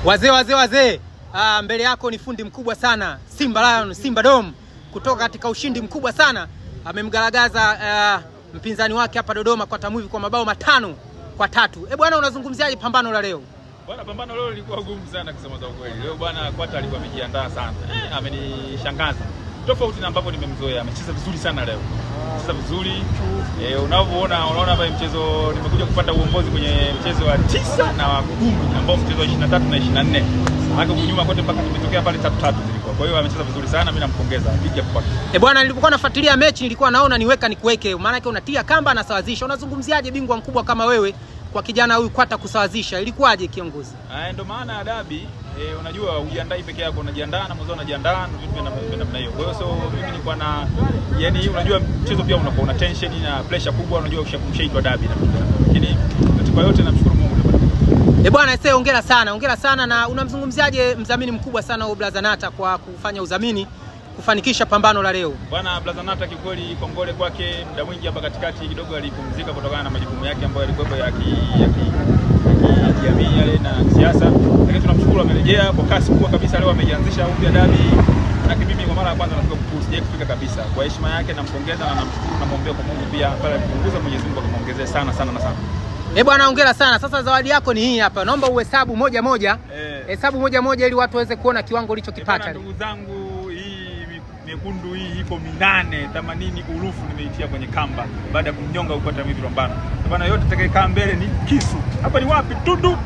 Wazee. Mbele yako ni fundi mkubwa sana, Simba Lion, Simba Dom, kutoka katika ushindi mkubwa sana. Amemgaragaza mpinzani wake hapa Dodoma kwa Tamuvi kwa mabao 5-3. Bwana, unazungumziaje pambano la leo? Bwana, pambano leo lilikuwa gumu sana kusema za ukweli. Leo bwana Kwata alikuwa amejiandaa sana. Amenishangaza. Tofauti na ambapo nimemzoea. Amecheza vizuri sana leo. Amecheza vizuri. Unaona hapa mchezo nimekuja kupata uongozi kwenye mchezo wa 9 na wa 10 ambao mchezo wa 23 na 24. Hata kunyuma kote mpaka tumetokea pale 3-3 zilikuwa. Kwa hiyo amecheza vizuri sana, mimi nampongeza. Piga kwake. Bwana, nilipokuwa nafuatilia mechi nilikuwa naona niweka nikuweke. Maana yake unatia kamba na sawazisha. Unazungumziaje bingwa mkubwa kama wewe kwa kijana huyu Kwata kusawazisha? Ilikuwaje kiongozi? Ndio maana ya dabi, unajua ujiandai peke yako, unajiandaa na mwanzo unajiandaa na vitu vya namna hiyo. Kwa hiyo so mimi nilikuwa na unajua mchezo pia unakuwa una tension na pressure kubwa, unajua ushaitwa dabi na vitu. Lakini kwa yote namshukuru Mungu. Bwana, hongera sana na unamzungumziaje mdhamini mkubwa sana wa Blazanata kwa kufanya udhamini kufanikisha pambano la leo? Bwana Blazanata kikweli kongole kwake, muda mwingi hapa katikati kidogo alipumzika kutokana na majukumu yake ambayo yalikuwa ya kijamii yale na siasa, lakini tunamshukuru amerejea kwa kasi kubwa kabisa. Leo amejianzisha upya dabi, na mimi kwa mara ya kwanza nafika kufika kabisa. Kwa heshima yake nampongeza na namshukuru na muombe kwa Mungu pia pale kupunguza, Mwenyezi Mungu akamwongezee sana. Bwana, hongera sana. Sasa zawadi yako ni hii hapa. Naomba uhesabu moja moja. Hesabu moja ili watu waweze kuona kiwango ulichokipata. Ndugu zangu, hii mekundu hii iko 880,000 nimeitia kwenye kamba baada ya kumnyonga upata hivi Rombano. Bwana, yote atakayekaa mbele ni kisu. Hapa ni wapi? Tundu.